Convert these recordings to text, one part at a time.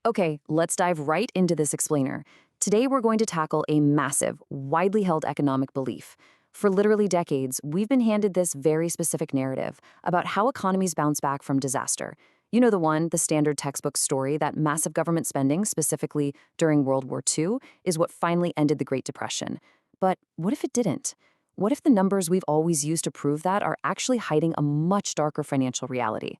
Okay, let's dive right into this explainer. Today, we're going to tackle a massive, widely held economic belief. For literally decades, we've been handed this very specific narrative about how economies bounce back from disaster. You know the one, the standard textbook story that massive government spending, specifically during World War II, is what finally ended the Great Depression. But what if it didn't? What if the numbers we've always used to prove that are actually hiding a much darker financial reality?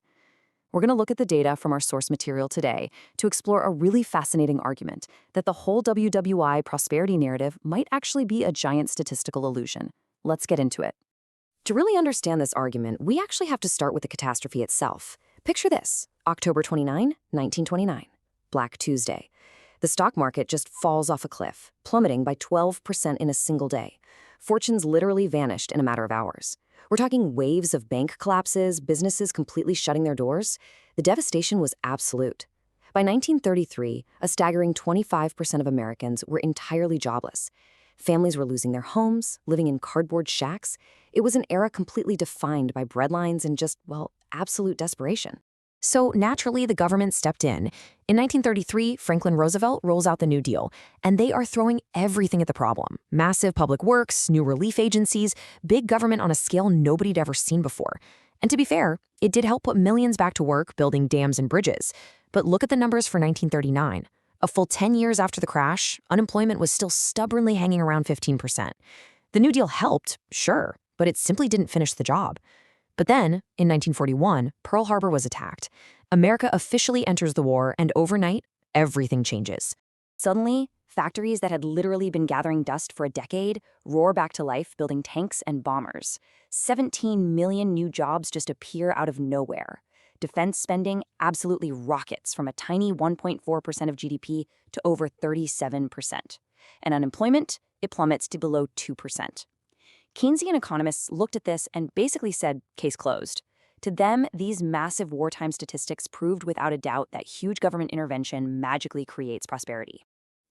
We're going to look at the data from our source material today to explore a really fascinating argument that the whole WWI prosperity narrative might actually be a giant statistical illusion. Let's get into it. To really understand this argument, we actually have to start with the catastrophe itself. Picture this: October 29, 1929, Black Tuesday. The stock market just falls off a cliff, plummeting by 12% in a single day. Fortunes literally vanished in a matter of hours. We're talking waves of bank collapses, businesses completely shutting their doors. The devastation was absolute. By 1933, a staggering 25% of Americans were entirely jobless. Families were losing their homes, living in cardboard shacks. It was an era completely defined by breadlines and just, well, absolute desperation. So naturally, the government stepped in. In 1933, Franklin Roosevelt rolls out the New Deal, and they are throwing everything at the problem. Massive public works, new relief agencies, big government on a scale nobody'd ever seen before. And to be fair, it did help put millions back to work building dams and bridges. But look at the numbers for 1939. A full 10 years after the crash, unemployment was still stubbornly hanging around 15%. The New Deal helped, sure, but it simply didn't finish the job. But then, in 1941, Pearl Harbor was attacked. America officially enters the war, and overnight, everything changes. Suddenly, factories that had literally been gathering dust for a decade roar back to life, building tanks and bombers. 17 million new jobs just appear out of nowhere. Defense spending absolutely rockets from a tiny 1.4% of GDP to over 37%. And unemployment, it plummets to below 2%. Keynesian economists looked at this and basically said, case closed. To them, these massive wartime statistics proved without a doubt that huge government intervention magically creates prosperity.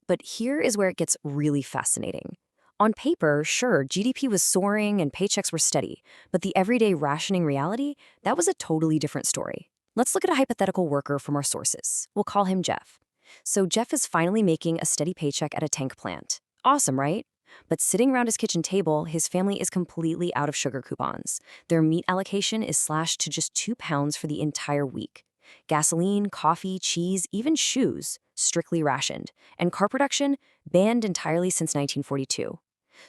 But here is where it gets really fascinating. On paper, sure, GDP was soaring and paychecks were steady, but the everyday rationing reality, that was a totally different story. Let's look at a hypothetical worker from our sources. We'll call him Jeff. So Jeff is finally making a steady paycheck at a tank plant. Awesome, right? But sitting around his kitchen table, his family is completely out of sugar coupons. Their meat allocation is slashed to just 2 pounds for the entire week. Gasoline, coffee, cheese, even shoes, strictly rationed. And car production, banned entirely since 1942.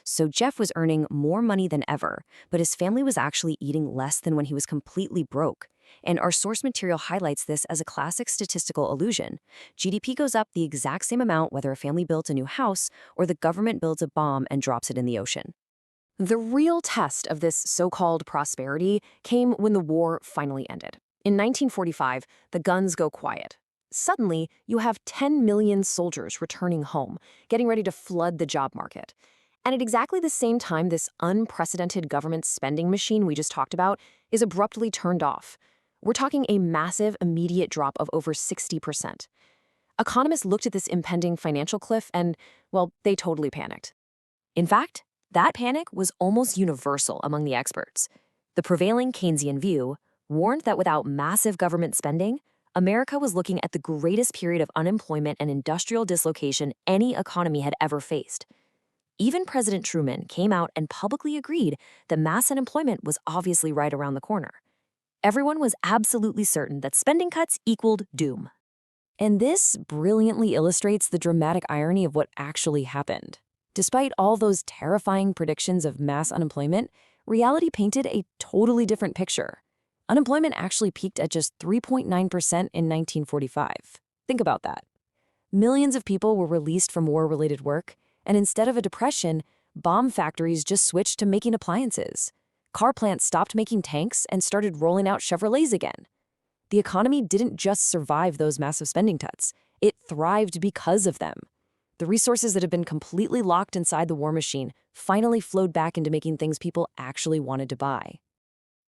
So Jeff was earning more money than ever, but his family was actually eating less than when he was completely broke. And our source material highlights this as a classic statistical illusion. GDP goes up the exact same amount whether a family builds a new house or the government builds a bomb and drops it in the ocean. The real test of this so-called prosperity came when the war finally ended. In 1945, the guns go quiet. Suddenly, you have 10 million soldiers returning home, getting ready to flood the job market. And at exactly the same time, this unprecedented government spending machine we just talked about is abruptly turned off. We're talking a massive, immediate drop of over 60%. Economists looked at this impending financial cliff and, well, they totally panicked. In fact, that panic was almost universal among the experts. The prevailing Keynesian view warned that without massive government spending, America was looking at the greatest period of unemployment and industrial dislocation any economy had ever faced. Even President Truman came out and publicly agreed that mass unemployment was obviously right around the corner. Everyone was absolutely certain that spending cuts equaled doom. And this brilliantly illustrates the dramatic irony of what actually happened. Despite all those terrifying predictions of mass unemployment, reality painted a totally different picture. Unemployment actually peaked at just 3.9% in 1945. Think about that. Millions of people were released from war-related work, and instead of a depression, bomb factories just switched to making appliances. Car plants stopped making tanks and started rolling out Chevrolets again. The economy didn't just survive those massive spending cuts. It thrived because of them. The resources that had been completely locked inside the war machine finally flowed back into making things people actually wanted to buy.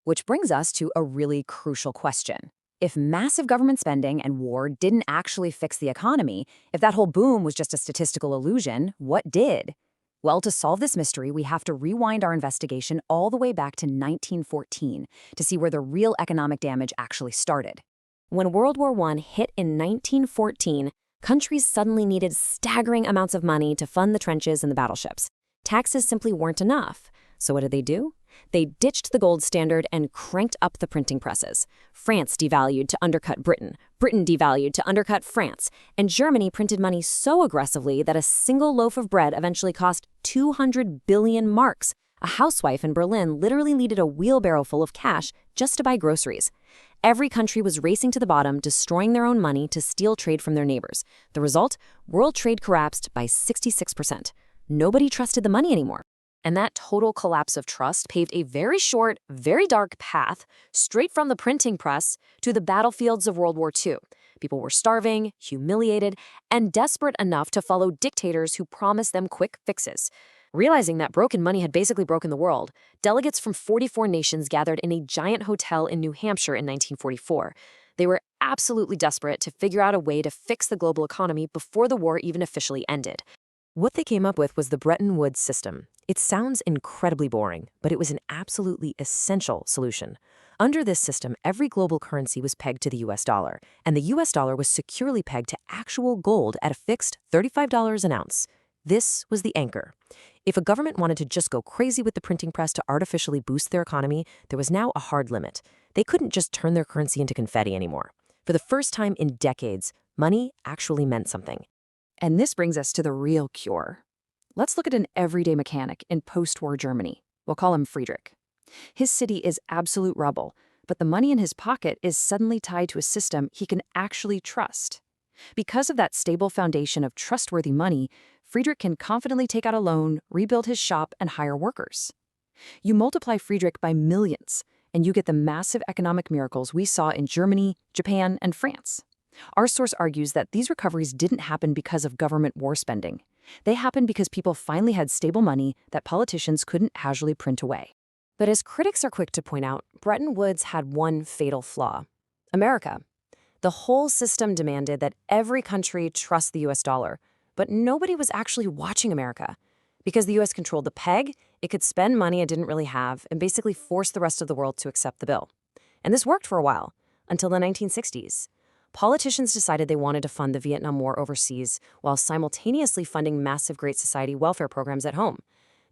Which brings us to a really crucial question. If massive government spending and war didn't actually fix the economy, if that whole boom was just a statistical illusion, what did? Well, to solve this mystery, we have to rewind our investigation all the way back to 1914 to see where the real economic damage actually started. When World War I hit in 1914, Countries suddenly needed staggering amounts of money to fund the trenches and the battleships. Taxes simply weren't enough. So what did they do? They ditched the gold standard and cranked up the printing presses. France devalued to undercut Britain. Britain devalued to undercut France. And Germany printed money so aggressively that a single loaf of bread eventually cost 200 billion marks. A housewife in Berlin literally needed a wheelbarrow full of cash just to buy groceries. Every country was racing to the bottom, destroying their own money to steal trade from their neighbors. The result? World trade collapsed by 66%. Nobody trusted the money anymore. And that total collapse of trust paved a very short, very dark path straight from the printing press to the battlefields of World War II. People were starving, humiliated, and desperate enough to follow dictators who promised them quick fixes. Realizing that broken money had basically broken the world, delegates from 44 nations gathered in a giant hotel in New Hampshire in 1944. They were absolutely desperate to figure out a way to fix the global economy before the war even officially ended. What they came up with was the Bretton Woods system. It sounds incredibly boring, but it was an absolutely essential solution. Under this system, every global currency was pegged to the US dollar, and the US dollar was securely pegged to actual gold at a fixed $35 an ounce. This was the anchor. If a government wanted to just go crazy with the printing press to artificially boost their economy, there was now a hard limit. They couldn't just turn their currency into confetti anymore. For the first time in decades, money actually meant something. And this brings us to the real cure. Let's look at an everyday mechanic in post-war Germany. We'll call him Friedrich. His city is absolute rubble, but the money in his pocket is suddenly tied to a system he can actually trust. Because of that stable foundation of trustworthy money, Friedrich can confidently take out a loan, rebuild his shop, and hire workers. You multiply Friedrich by millions, and you get the massive economic miracles we saw in Germany, Japan, and France. Our source argues that these recoveries didn't happen because of government war spending. They happened because people finally had stable money that politicians couldn't casually print away. But as critics are quick to point out, Bretton Woods had one fatal flaw: America. The whole system demanded that every country trust the US dollar, but nobody was actually watching America. Because the US controlled the peg, it could spend money it didn't really have and basically force the rest of the world to accept the bill. And this worked for a while, until the 1960s. Politicians decided they wanted to fund the Vietnam War overseas while simultaneously funding massive Great Society welfare programs at home.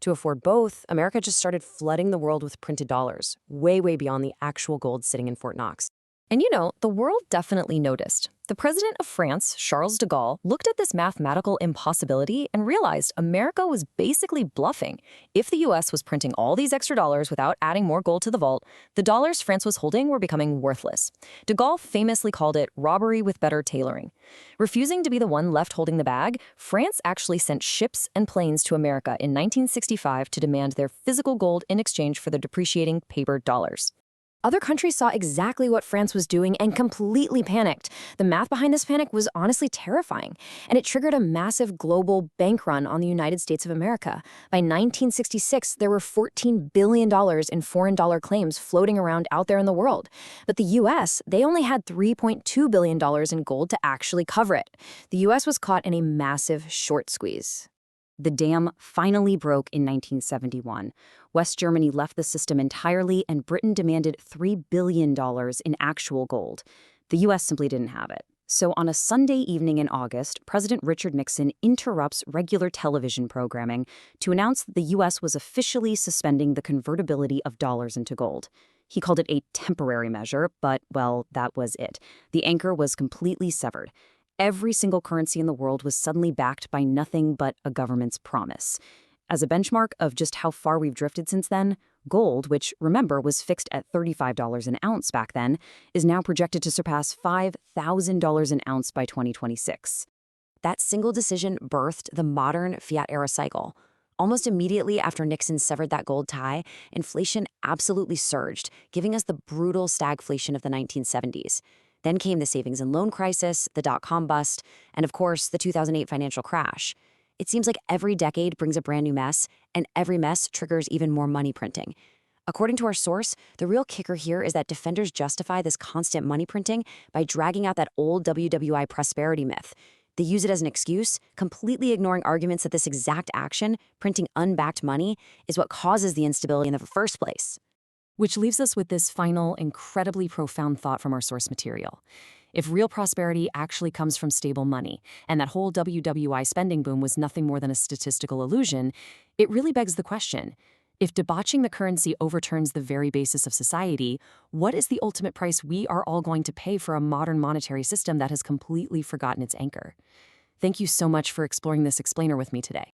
To afford both, America just started flooding the world with printed dollars, way, way beyond the actual gold sitting in Fort Knox. And the world definitely noticed. The president of France, Charles de Gaulle, looked at this mathematical impossibility and realized America was basically bluffing. If the US was printing all these extra dollars without adding more gold to the vault, the dollars France was holding were becoming worthless. De Gaulle famously called it robbery with better tailoring. Refusing to be the one left holding the bag, France actually sent ships and planes to America in 1965 to demand their physical gold in exchange for the depreciating paper dollars. Other countries saw exactly what France was doing and completely panicked. The math behind this panic was honestly terrifying, and it triggered a massive global bank run on the United States of America. By 1966, there were $14 billion in foreign dollar claims floating around out there in the world. But the US, they only had $3.2 billion in gold to actually cover it. The US was caught in a massive short squeeze. The dam finally broke in 1971. West Germany left the system entirely, and Britain demanded $3 billion in actual gold. The US simply didn't have it. So on a Sunday evening in August, President Richard Nixon interrupts regular television programming to announce that the US was officially suspending the convertibility of dollars into gold. He called it a temporary measure, but, well, that was it. The anchor was completely severed. Every single currency in the world was suddenly backed by nothing but a government's promise. As a benchmark of just how far we've drifted since then, gold, which, remember, was fixed at $35 an ounce back then, is now projected to surpass $5,000 an ounce by 2026. That single decision birthed the modern fiat-era cycle. Almost immediately after Nixon severed that gold tie, inflation absolutely surged, giving us the brutal stagflation of the 1970s. Then came the savings and loan crisis, the dot-com bust, and of course, the 2008 financial crash. It seems like every decade brings a brand new mess, and every mess triggers even more money printing. According to our source, the real kicker here is that defenders justify this constant money printing by dragging out that old WWI prosperity myth. They use it as an excuse, completely ignoring arguments that this exact action, printing unbacked money, is what causes the instability in the first place. Which leaves us with this final, incredibly profound thought from our source material. If real prosperity actually comes from stable money, and that whole WWI spending boom was nothing more than a statistical illusion, it really begs the question, if debauching the currency overturns the very basis of society, what is the ultimate price we are all going to pay for a modern monetary system that has completely forgotten its anchor? Thank you so much for exploring this explainer with me today.